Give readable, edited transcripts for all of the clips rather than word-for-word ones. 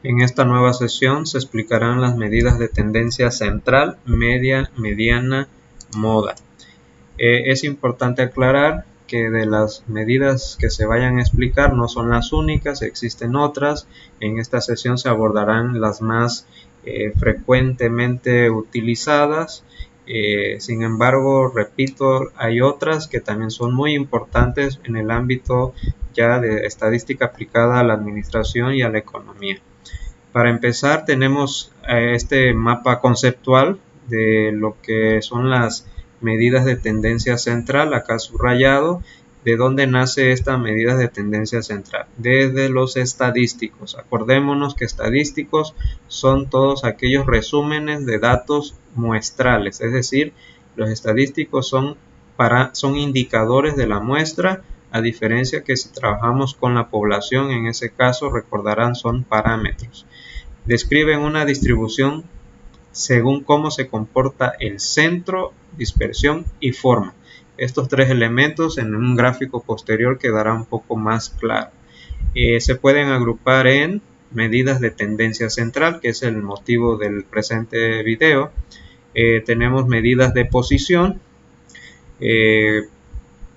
En esta nueva sesión se explicarán las medidas de tendencia central, media, mediana, moda. Es importante aclarar que de las medidas que se vayan a explicar no son las únicas, existen otras. En esta sesión se abordarán las más frecuentemente utilizadas. Sin embargo, repito, hay otras que también son muy importantes en el ámbito ya de estadística aplicada a la administración y a la economía. Para empezar, tenemos este mapa conceptual de lo que son las medidas de tendencia central, acá subrayado. ¿De dónde nace esta medida de tendencia central? Desde los estadísticos. Acordémonos que estadísticos son todos aquellos resúmenes de datos muestrales, es decir, los estadísticos son indicadores de la muestra, a diferencia que si trabajamos con la población, en ese caso recordarán son parámetros. Describen una distribución según cómo se comporta el centro, dispersión y forma. Estos tres elementos en un gráfico posterior quedará un poco más claro. Se pueden agrupar en medidas de tendencia central, que es el motivo del presente video. Tenemos medidas de posición,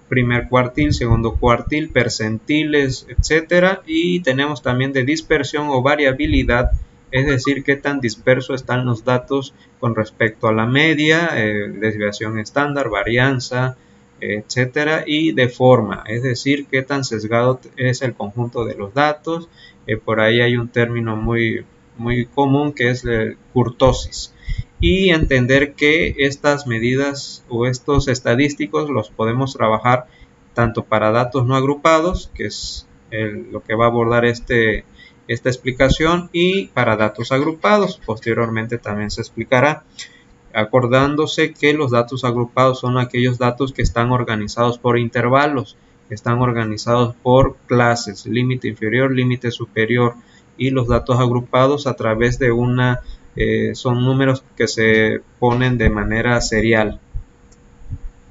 primer cuartil, segundo cuartil, percentiles, etc. Y tenemos también de dispersión o variabilidad, es decir, qué tan dispersos están los datos con respecto a la media, desviación estándar, varianza, etc. Y de forma, es decir, qué tan sesgado es el conjunto de los datos. Por ahí hay un término muy común que es kurtosis. Y entender que estas medidas o estos estadísticos los podemos trabajar tanto para datos no agrupados, que es lo que va a abordar esta explicación, y para datos agrupados. Posteriormente también se explicará, acordándose que los datos agrupados son aquellos datos que están organizados por intervalos, que están organizados por clases, límite inferior, límite superior, y los datos agrupados a través de son números que se ponen de manera serial.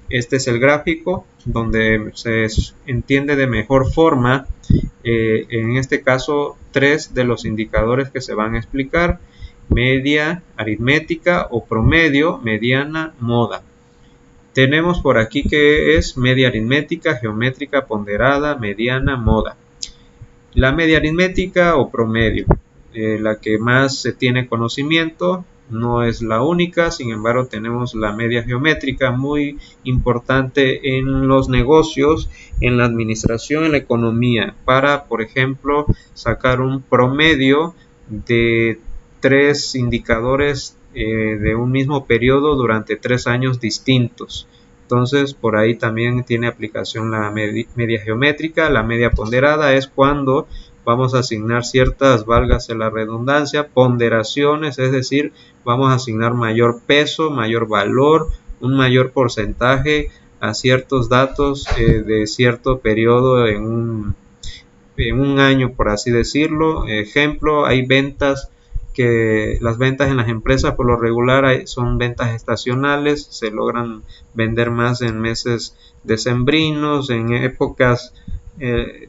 Este es el gráfico donde se entiende de mejor forma, en este caso, tres de los indicadores que se van a explicar: media aritmética o promedio, mediana, moda. Tenemos por aquí que es media aritmética, geométrica, ponderada, mediana, moda. La media aritmética o promedio, la que más se tiene conocimiento, no es la única. Sin embargo, tenemos la media geométrica, muy importante en los negocios, en la administración, en la economía, para, por ejemplo, sacar un promedio de tres indicadores de un mismo periodo durante 3 años distintos. Entonces, por ahí también tiene aplicación la media geométrica. La media ponderada es cuando vamos a asignar ciertas, válgase la redundancia, ponderaciones, es decir, vamos a asignar mayor peso, mayor valor, un mayor porcentaje a ciertos datos de cierto periodo en un año, por así decirlo. Ejemplo, hay ventas que las ventas en las empresas por lo regular son ventas estacionales, se logran vender más en meses decembrinos, en épocas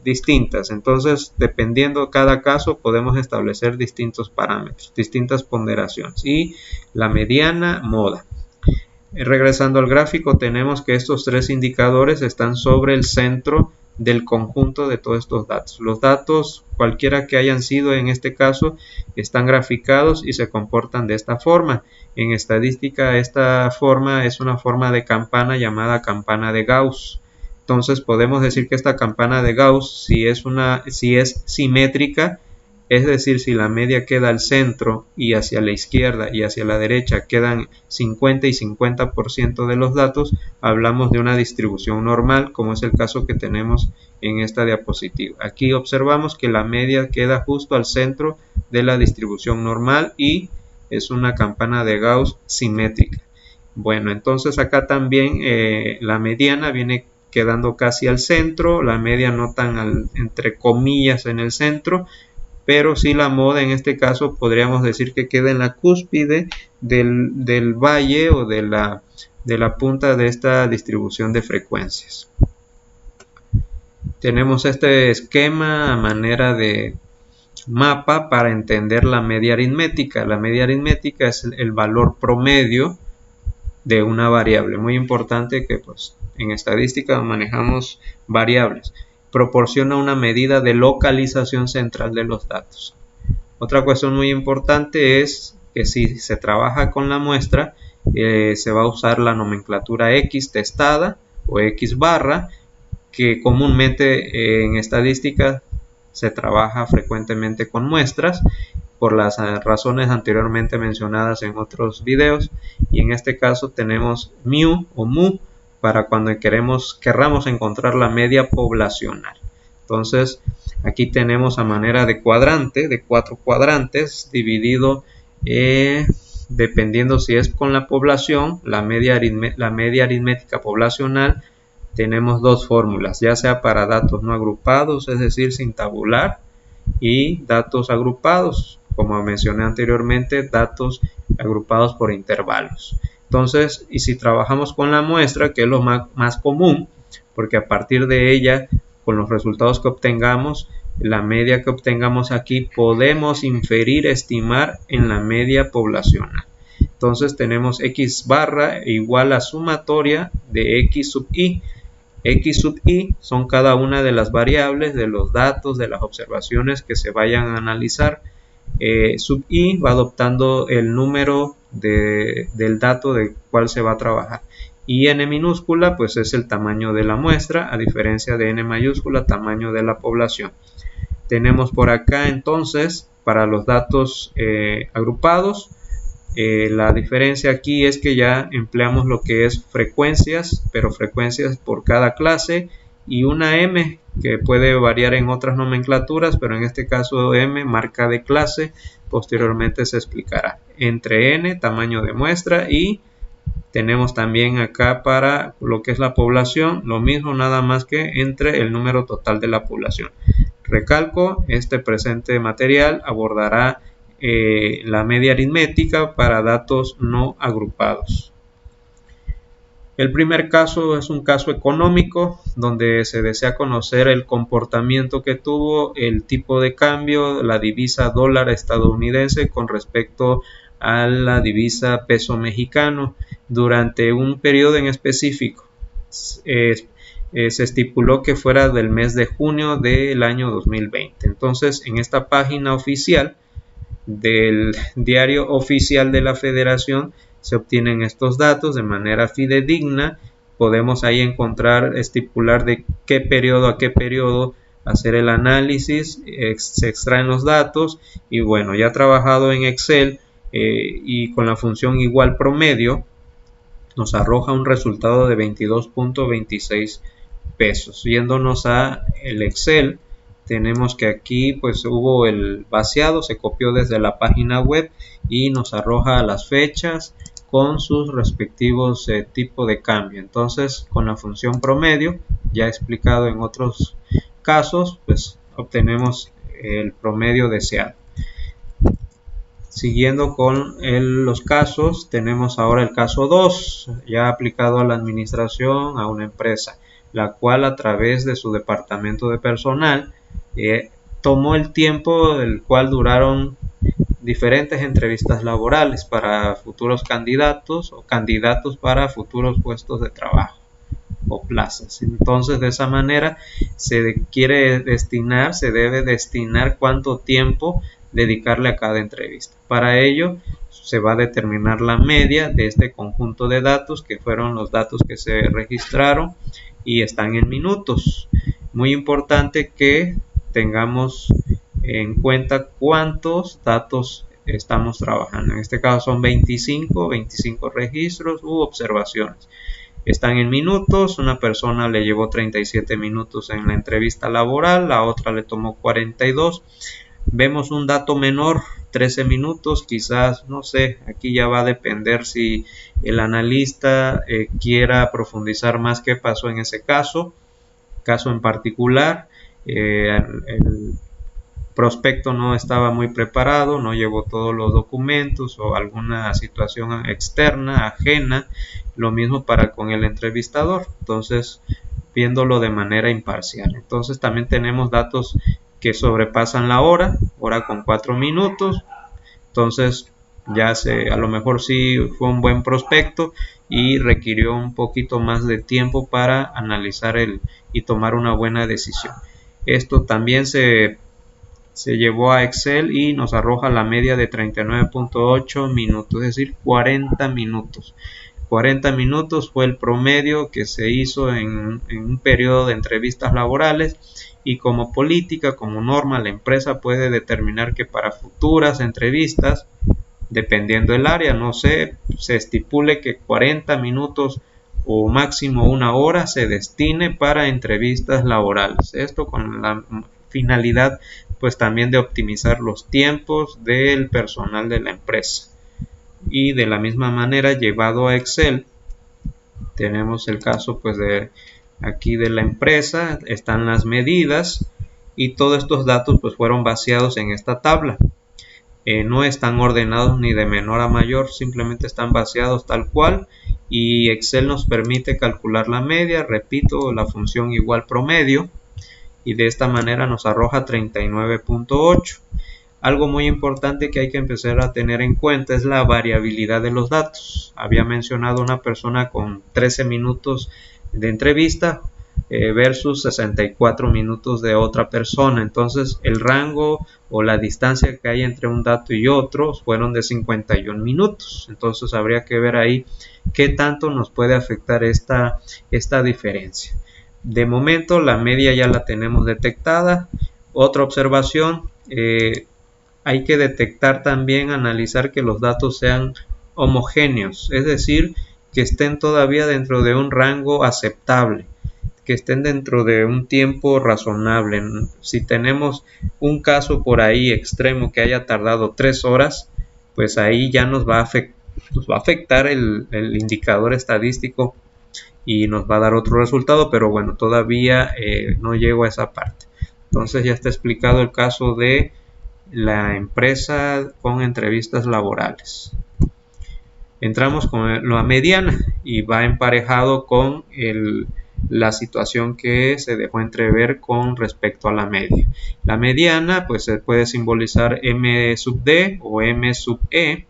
distintas. Entonces, dependiendo cada caso, podemos establecer distintos parámetros, distintas ponderaciones. Y la mediana, moda. Regresando al gráfico, tenemos que estos tres indicadores están sobre el centro del conjunto de todos estos datos. Los datos, cualquiera que hayan sido en este caso, están graficados y se comportan de esta forma. En estadística, esta forma es una forma de campana llamada campana de Gauss. Entonces podemos decir que esta campana de Gauss, si es simétrica, es decir, si la media queda al centro y hacia la izquierda y hacia la derecha quedan 50 y 50% de los datos, hablamos de una distribución normal, como es el caso que tenemos en esta diapositiva. Aquí observamos que la media queda justo al centro de la distribución normal y es una campana de Gauss simétrica. Bueno, entonces acá también la mediana viene quedando casi al centro, la media no tan entre comillas en el centro, pero sí la moda en este caso podríamos decir que queda en la cúspide del valle o de la punta de esta distribución de frecuencias. Tenemos este esquema a manera de mapa para entender la media aritmética. La media aritmética es el valor promedio de una variable. Muy importante que pues en estadística manejamos variables. Proporciona una medida de localización central de los datos. Otra cuestión muy importante es que si se trabaja con la muestra, se va a usar la nomenclatura X testada o X barra, que comúnmente en estadística se trabaja frecuentemente con muestras por las razones anteriormente mencionadas en otros videos, y en este caso tenemos mu o mu para cuando querramos encontrar la media poblacional. Entonces aquí tenemos a manera de cuadrante, de 4 cuadrantes, dividido dependiendo si es con la población, la media aritmética poblacional. Tenemos dos fórmulas, ya sea para datos no agrupados, es decir, sin tabular, y datos agrupados, como mencioné anteriormente, datos agrupados por intervalos. Entonces, y si trabajamos con la muestra, que es lo más común, porque a partir de ella, con los resultados que obtengamos, la media que obtengamos aquí, podemos inferir, estimar en la media poblacional. Entonces tenemos x barra igual a sumatoria de x sub i. X sub i son cada una de las variables, de los datos, de las observaciones que se vayan a analizar. Sub i va adoptando el número del dato del cual se va a trabajar. Y n minúscula pues es el tamaño de la muestra, a diferencia de n mayúscula, tamaño de la población. Tenemos por acá entonces para los datos agrupados, la diferencia aquí es que ya empleamos lo que es frecuencias, pero frecuencias por cada clase, y una m que puede variar en otras nomenclaturas, pero en este caso m, marca de clase. Posteriormente se explicará. Entre n, tamaño de muestra, y tenemos también acá para lo que es la población, lo mismo, nada más que entre el número total de la población. Recalco, este presente material abordará la media aritmética para datos no agrupados. El primer caso es un caso económico donde se desea conocer el comportamiento que tuvo el tipo de cambio, la divisa dólar estadounidense con respecto a la divisa peso mexicano durante un periodo en específico. Se estipuló que fuera del mes de junio del año 2020. Entonces, en esta página oficial del diario oficial de la Federación se obtienen estos datos de manera fidedigna. Podemos ahí encontrar, estipular de qué periodo a qué periodo hacer el análisis, se extraen los datos, y bueno, ya trabajado en Excel y con la función igual promedio, nos arroja un resultado de 22.26 pesos. Yéndonos a el Excel, tenemos que aquí pues hubo el vaciado, se copió desde la página web y nos arroja las fechas con sus respectivos tipos de cambio. Entonces, con la función promedio, ya explicado en otros casos, pues obtenemos el promedio deseado. Siguiendo con los casos, tenemos ahora el caso 2, ya aplicado a la administración, a una empresa, la cual a través de su departamento de personal tomó el tiempo el cual duraron diferentes entrevistas laborales para futuros candidatos o candidatos para futuros puestos de trabajo o plazas. Entonces, de esa manera se debe destinar cuánto tiempo dedicarle a cada entrevista. Para ello se va a determinar la media de este conjunto de datos, que fueron los datos que se registraron y están en minutos. Muy importante que tengamos en cuenta cuántos datos estamos trabajando. En este caso son 25 registros u observaciones. Están en minutos. Una persona le llevó 37 minutos en la entrevista laboral, la otra le tomó 42. Vemos un dato menor, 13 minutos, quizás, no sé, aquí ya va a depender si el analista quiera profundizar más qué pasó en ese caso en particular. El prospecto no estaba muy preparado, no llevó todos los documentos o alguna situación externa, ajena. Lo mismo para con el entrevistador, entonces viéndolo de manera imparcial. Entonces también tenemos datos que sobrepasan la hora con 4 minutos. Entonces a lo mejor sí fue un buen prospecto y requirió un poquito más de tiempo para analizar y tomar una buena decisión. Esto también se llevó a Excel y nos arroja la media de 39.8 minutos, es decir, 40 minutos. 40 minutos fue el promedio que se hizo en un periodo de entrevistas laborales, y como política, como norma, la empresa puede determinar que para futuras entrevistas, dependiendo del área, no sé, se estipule que 40 minutos o máximo una hora se destine para entrevistas laborales. Esto con la finalidad pues también de optimizar los tiempos del personal de la empresa. Y de la misma manera, llevado a Excel, tenemos el caso pues de aquí de la empresa, están las medidas y todos estos datos pues fueron vaciados en esta tabla. No están ordenados ni de menor a mayor, simplemente están vaciados tal cual, y Excel nos permite calcular la media, repito, la función igual promedio, y de esta manera nos arroja 39.8. Algo muy importante que hay que empezar a tener en cuenta es la variabilidad de los datos. Había mencionado una persona con 13 minutos de entrevista versus 64 minutos de otra persona. Entonces el rango o la distancia que hay entre un dato y otro fueron de 51 minutos. Entonces habría que ver ahí qué tanto nos puede afectar esta diferencia. De momento la media ya la tenemos detectada. Otra observación, hay que detectar también, analizar que los datos sean homogéneos, es decir, que estén todavía dentro de un rango aceptable, que estén dentro de un tiempo razonable. Si tenemos un caso por ahí extremo que haya tardado 3 horas, pues ahí ya nos va a afectar el indicador estadístico y nos va a dar otro resultado, pero bueno, todavía no llego a esa parte. Entonces ya está explicado el caso de la empresa con entrevistas laborales. Entramos con la mediana y va emparejado con la situación que se dejó entrever con respecto a la media. La mediana pues se puede simbolizar M sub D o M sub E,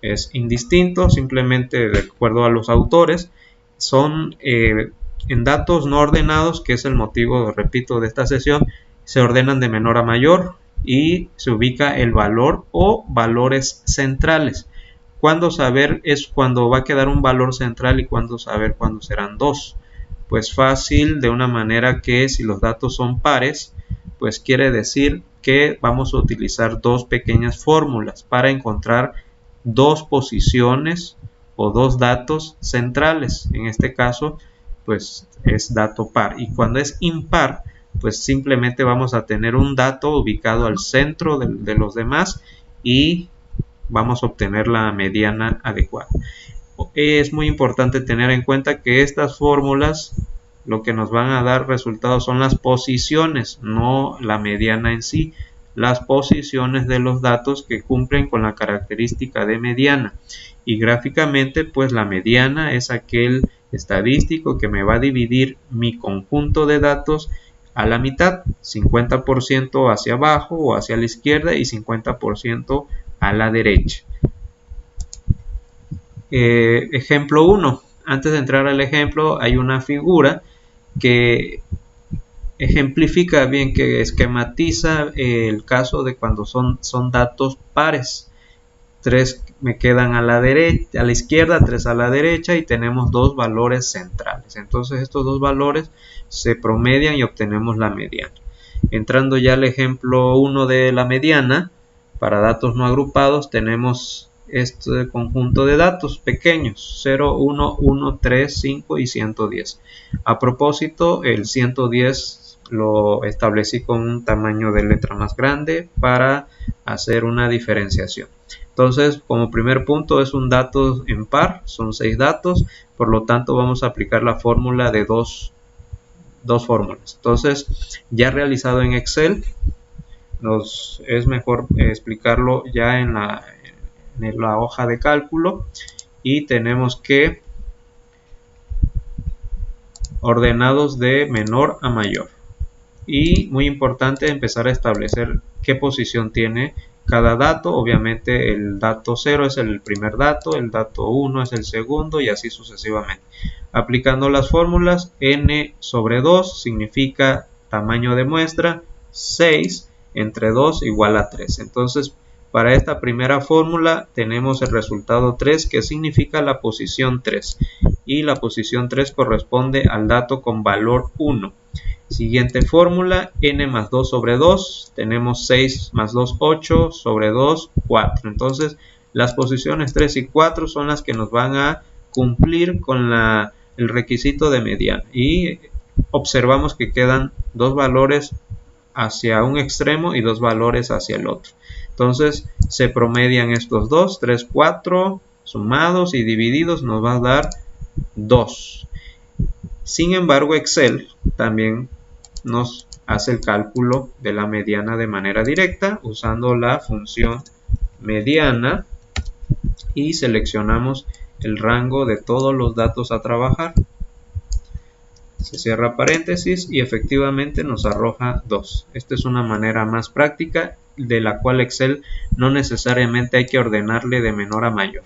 es indistinto, simplemente de acuerdo a los autores. Son en datos no ordenados, que es el motivo, repito, de esta sesión, se ordenan de menor a mayor y se ubica el valor o valores centrales. ¿Cuándo saber? Es cuando va a quedar un valor central, y cuándo saber cuándo serán dos. Pues fácil, de una manera que si los datos son pares, pues quiere decir que vamos a utilizar dos pequeñas fórmulas para encontrar dos posiciones o dos datos centrales. En este caso pues es dato par, y cuando es impar pues simplemente vamos a tener un dato ubicado al centro de los demás y vamos a obtener la mediana adecuada. Es muy importante tener en cuenta que estas fórmulas lo que nos van a dar resultados son las posiciones, no la mediana en sí, las posiciones de los datos que cumplen con la característica de mediana. Y gráficamente pues la mediana es aquel estadístico que me va a dividir mi conjunto de datos a la mitad, 50% hacia abajo o hacia la izquierda y 50% a la derecha. Ejemplo 1. Antes de entrar al ejemplo, hay una figura que ejemplifica bien, que esquematiza el caso de cuando son datos pares. 3 me quedan a la derecha, a la izquierda, 3 a la derecha, y tenemos dos valores centrales. Entonces estos dos valores se promedian y obtenemos la mediana. Entrando ya al ejemplo 1 de la mediana, para datos no agrupados tenemos este conjunto de datos pequeños, 0, 1, 1, 3, 5 y 110. A propósito, el 110 lo establecí con un tamaño de letra más grande para hacer una diferenciación. Entonces, como primer punto es un dato en par, son 6 datos, por lo tanto vamos a aplicar la fórmula de dos fórmulas. Entonces, ya realizado en Excel, es mejor explicarlo ya en la hoja de cálculo, y tenemos que ordenados de menor a mayor. y muy importante empezar a establecer qué posición tiene cada dato. Obviamente el dato 0 es el primer dato, el dato 1 es el segundo y así sucesivamente. Aplicando las fórmulas, n sobre 2 significa tamaño de muestra, 6 entre 2 igual a 3. Entonces, para esta primera fórmula tenemos el resultado 3, que significa la posición 3. Y la posición 3 corresponde al dato con valor 1. Siguiente fórmula, n más 2 sobre 2. Tenemos 6 más 2, 8 sobre 2, 4. Entonces, las posiciones 3 y 4 son las que nos van a cumplir con el requisito de mediana. Y observamos que quedan dos valores hacia un extremo y dos valores hacia el otro. Entonces se promedian estos dos, 3, 4, sumados y divididos nos va a dar 2. Sin embargo, Excel también nos hace el cálculo de la mediana de manera directa usando la función mediana y seleccionamos el rango de todos los datos a trabajar. Se cierra paréntesis y efectivamente nos arroja 2. Esta es una manera más práctica de la cual Excel no necesariamente hay que ordenarle de menor a mayor.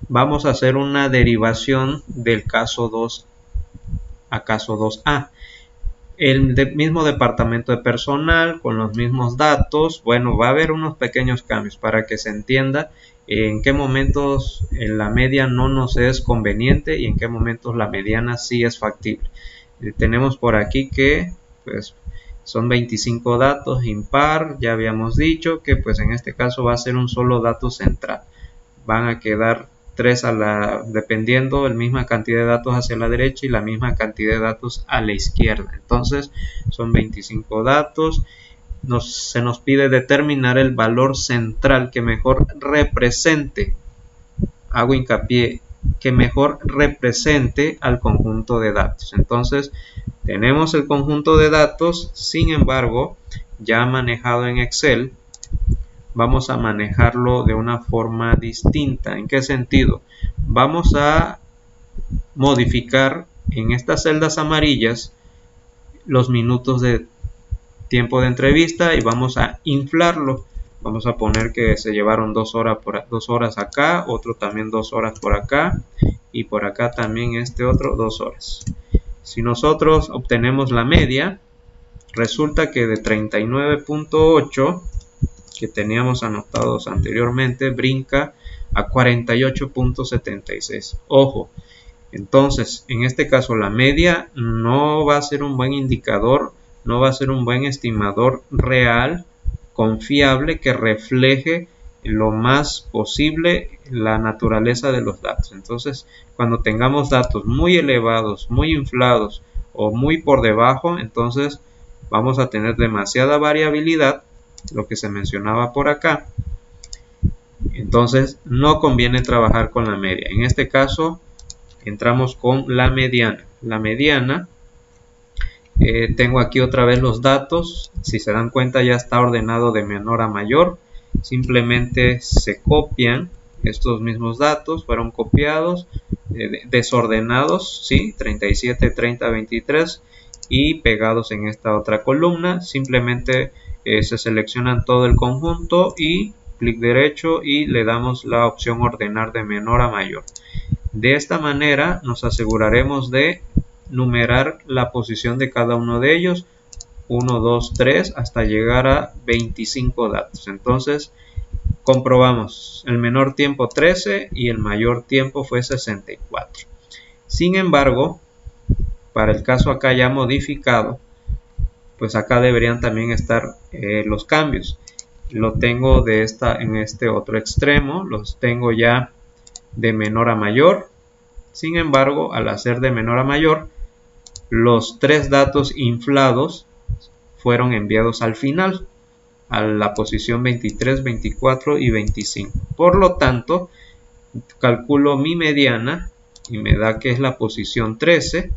Vamos a hacer una derivación del caso 2 a caso 2A. El mismo departamento de personal con los mismos datos. Bueno, va a haber unos pequeños cambios para que se entienda en qué momentos la media no nos es conveniente y en qué momentos la mediana sí es factible. Tenemos por aquí que pues son 25 datos impar. Ya habíamos dicho que pues en este caso va a ser un solo dato central. Van a quedar 3 dependiendo la misma cantidad de datos hacia la derecha y la misma cantidad de datos a la izquierda. Entonces son 25 datos. Se nos pide determinar el valor central que mejor represente, hago hincapié, que mejor represente al conjunto de datos. Entonces tenemos el conjunto de datos, sin embargo, ya manejado en Excel, vamos a manejarlo de una forma distinta. ¿En qué sentido? Vamos a modificar en estas celdas amarillas los minutos de tiempo de entrevista y vamos a inflarlo. Vamos a poner que se llevaron 2 horas acá, otro también 2 horas por acá y por acá también este otro 2 horas. Si nosotros obtenemos la media, resulta que de 39.8 que teníamos anotados anteriormente brinca a 48.76. Ojo, entonces en este caso la media no va a ser un buen indicador, no va a ser un buen estimador real, confiable, que refleje lo más posible la naturaleza de los datos. Entonces, cuando tengamos datos muy elevados, muy inflados o muy por debajo, entonces vamos a tener demasiada variabilidad, lo que se mencionaba por acá. Entonces, no conviene trabajar con la media. En este caso, entramos con la mediana. La mediana, tengo aquí otra vez los datos. Si se dan cuenta, ya está ordenado de menor a mayor. Simplemente se copian estos mismos datos, fueron copiados, desordenados, ¿sí? 37, 30, 23 y pegados en esta otra columna. Simplemente se seleccionan todo el conjunto y clic derecho y le damos la opción ordenar de menor a mayor. De esta manera nos aseguraremos de numerar la posición de cada uno de ellos, 1, 2, 3 hasta llegar a 25 datos. Entonces comprobamos, el menor tiempo 13 y el mayor tiempo fue 64. Sin embargo, para el caso acá ya modificado, pues acá deberían también estar los cambios. Lo tengo en este otro extremo, los tengo ya de menor a mayor. Sin embargo, al hacer de menor a mayor, los 3 datos inflados fueron enviados al final, a la posición 23, 24 y 25. Por lo tanto, calculo mi mediana y me da que es la posición 13.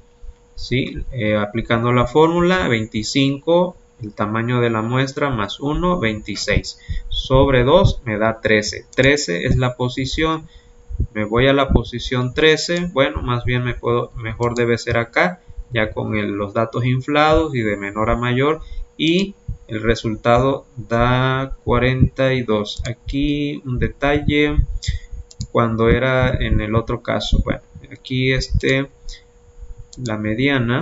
¿Sí? Aplicando la fórmula, 25, el tamaño de la muestra, más 1, 26. Sobre 2 me da 13. 13 es la posición Me voy a la posición 13, bueno, más bien mejor debe ser acá, ya con los datos inflados y de menor a mayor, y el resultado da 42. Aquí un detalle, cuando era en el otro caso, bueno, aquí la mediana,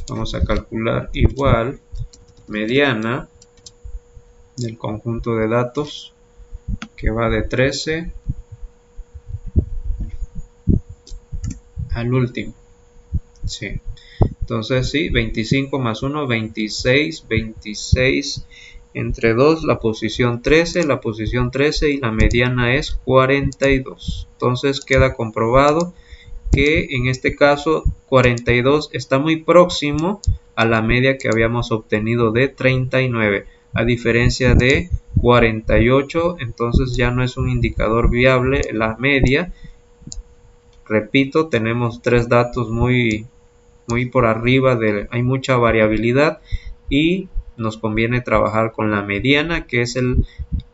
vamos a calcular igual, mediana del conjunto de datos que va de 13 al último. Sí. Entonces sí, 25 más 1, 26, 26 entre 2, la posición 13 y la mediana es 42. Entonces queda comprobado que en este caso 42 está muy próximo a la media que habíamos obtenido de 39, a diferencia de 48, entonces ya no es un indicador viable la media. Repito, tenemos tres datos muy por arriba, hay mucha variabilidad y nos conviene trabajar con la mediana, que es el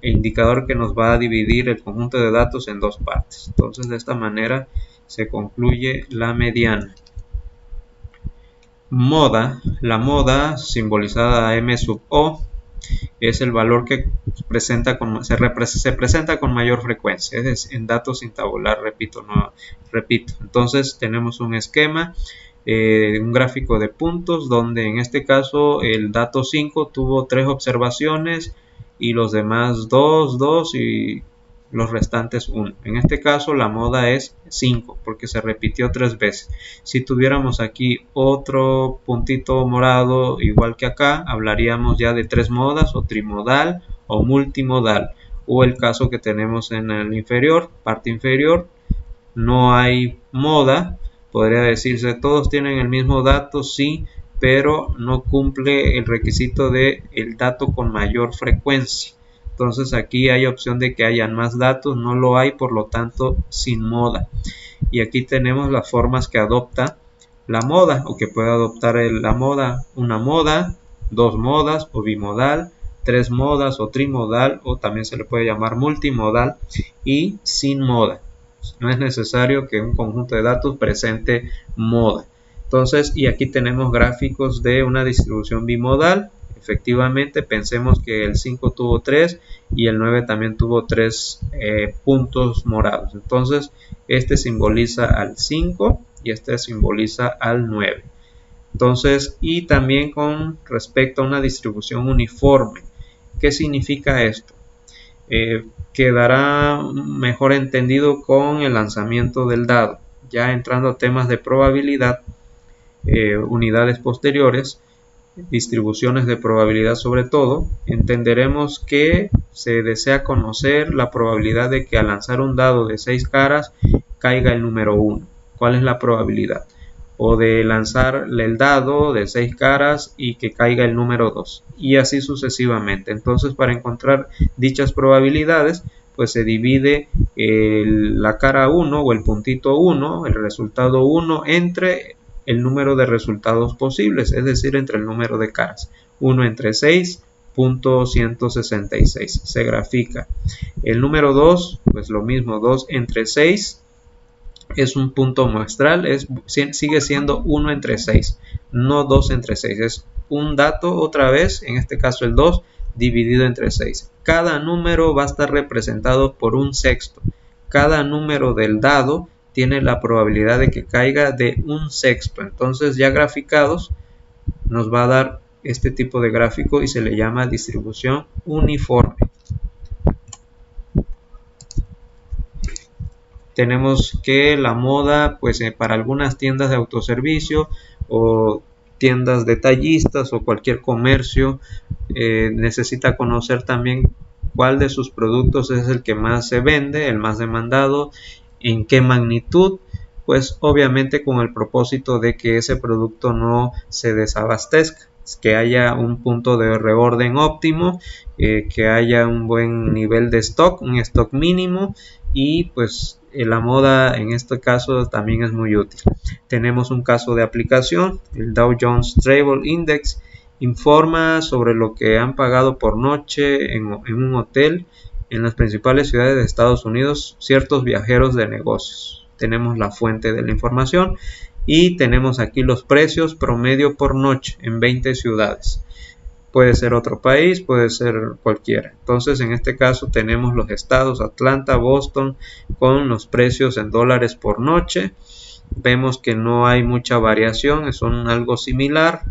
indicador que nos va a dividir el conjunto de datos en dos partes. Entonces de esta manera se concluye la mediana. Moda, la moda simbolizada M sub O, es el valor que se presenta con mayor frecuencia, es decir, en datos sin tabular, repito. Entonces tenemos un esquema, un gráfico de puntos, donde en este caso el dato 5 tuvo 3 observaciones y los demás 2 y los restantes 1. En este caso la moda es 5 porque se repitió 3 veces. Si tuviéramos aquí otro puntito morado igual que acá, hablaríamos ya de 3 modas, o trimodal o multimodal, o el caso que tenemos en el inferior, parte inferior, no hay moda, podría decirse todos tienen el mismo dato, sí, pero no cumple el requisito de el dato con mayor frecuencia. Entonces aquí hay opción de que hayan más datos, no lo hay, por lo tanto sin moda. Y aquí tenemos las formas que adopta la moda, o que puede adoptar la moda: una moda, 2 modas o bimodal, 3 modas o trimodal, o también se le puede llamar multimodal, y sin moda. No es necesario que un conjunto de datos presente moda. Entonces, y aquí tenemos gráficos de una distribución bimodal. Efectivamente, pensemos que el 5 tuvo 3 y el 9 también tuvo 3 puntos morados. Entonces, este simboliza al 5 y este simboliza al 9. Entonces, y también con respecto a una distribución uniforme. ¿Qué significa esto? Quedará mejor entendido con el lanzamiento del dado. Ya entrando a temas de probabilidad, unidades posteriores, distribuciones de probabilidad sobre todo, entenderemos que se desea conocer la probabilidad de que al lanzar un dado de 6 caras caiga el número 1. ¿Cuál es la probabilidad? O de lanzar el dado de 6 caras y que caiga el número 2, y así sucesivamente. Entonces, para encontrar dichas probabilidades, pues se divide la cara 1 o el puntito 1, el resultado 1, entre el número de resultados posibles, es decir, entre el número de caras. 1 entre 6.166 se grafica. El número 2, pues lo mismo, 2 entre 6 es un punto muestral, sigue siendo 1 entre 6, no 2 entre 6, es un dato otra vez, en este caso el 2 dividido entre 6. Cada número va a estar representado por un sexto. Cada número del dado tiene la probabilidad de que caiga de un sexto. Entonces, ya graficados, nos va a dar este tipo de gráfico y se le llama distribución uniforme. Tenemos que la moda, pues para algunas tiendas de autoservicio o tiendas detallistas o cualquier comercio, necesita conocer también cuál de sus productos es el que más se vende, el más demandado, en qué magnitud, pues obviamente con el propósito de que ese producto no se desabastezca, que haya un punto de reorden óptimo, que haya un buen nivel de stock, un stock mínimo, y pues la moda en este caso también es muy útil. Tenemos un caso de aplicación, el Dow Jones Travel Index informa sobre lo que han pagado por noche en un hotel en las principales ciudades de Estados Unidos ciertos viajeros de negocios. Tenemos la fuente de la información y tenemos aquí los precios promedio por noche en 20 ciudades. Puede ser otro país, puede ser cualquiera. Entonces, en este caso tenemos los estados Atlanta, Boston, con los precios en dólares por noche. Vemos que no hay mucha variación, son algo similar.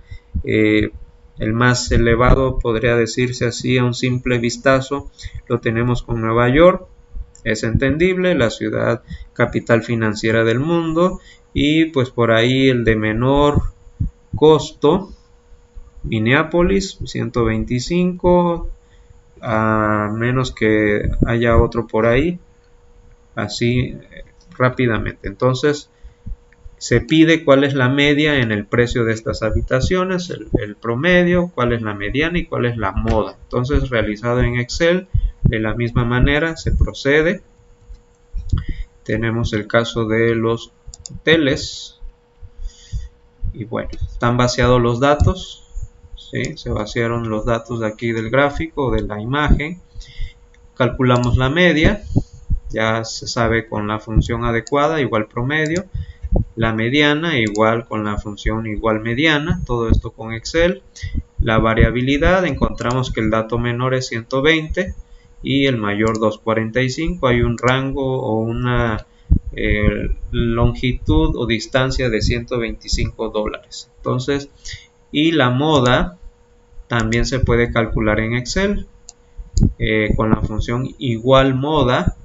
El más elevado, podría decirse así a un simple vistazo, lo tenemos con Nueva York. Es entendible, la ciudad capital financiera del mundo. Y pues por ahí el de menor costo, Minneapolis, 125, a menos que haya otro por ahí, así rápidamente. Entonces se pide cuál es la media en el precio de estas habitaciones, el promedio, cuál es la mediana y cuál es la moda. Entonces, realizado en Excel, de la misma manera se procede. Tenemos el caso de los hoteles y bueno, están vaciados los datos. ¿Sí? Se vaciaron los datos de aquí del gráfico, de la imagen. Calculamos la media, ya se sabe con la función adecuada, igual promedio. La mediana igual con la función igual mediana, todo esto con Excel. La variabilidad, encontramos que el dato menor es 120 y el mayor 245. Hay un rango o una longitud o distancia de $125. Entonces, y la moda también se puede calcular en Excel con la función igual moda.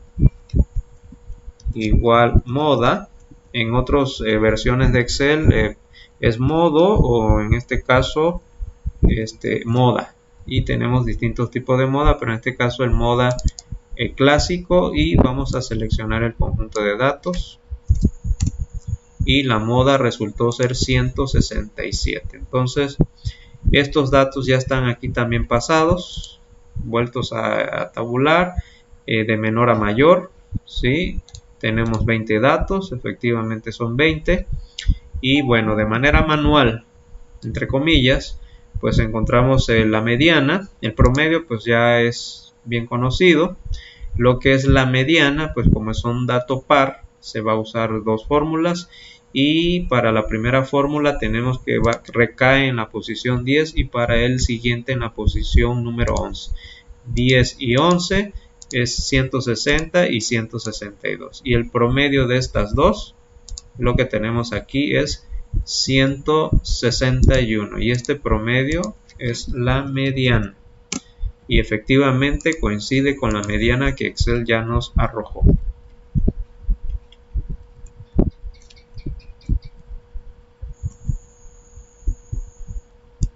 En otras versiones de Excel es modo, o en este caso moda, y tenemos distintos tipos de moda, pero en este caso el moda clásico, y vamos a seleccionar el conjunto de datos y la moda resultó ser 167. Entonces estos datos ya están aquí también pasados, vueltos a tabular, de menor a mayor, ¿sí? Tenemos 20 datos, efectivamente son 20. Y bueno, de manera manual, entre comillas, pues encontramos la mediana. El promedio pues ya es bien conocido. Lo que es la mediana, pues como es un dato par, se va a usar dos fórmulas. Y para la primera fórmula tenemos que recae en la posición 10 y para el siguiente en la posición número 11. 10 y 11 es 160 y 162. Y el promedio de estas dos, lo que tenemos aquí es 161. Y este promedio es la mediana. Y efectivamente coincide con la mediana que Excel ya nos arrojó.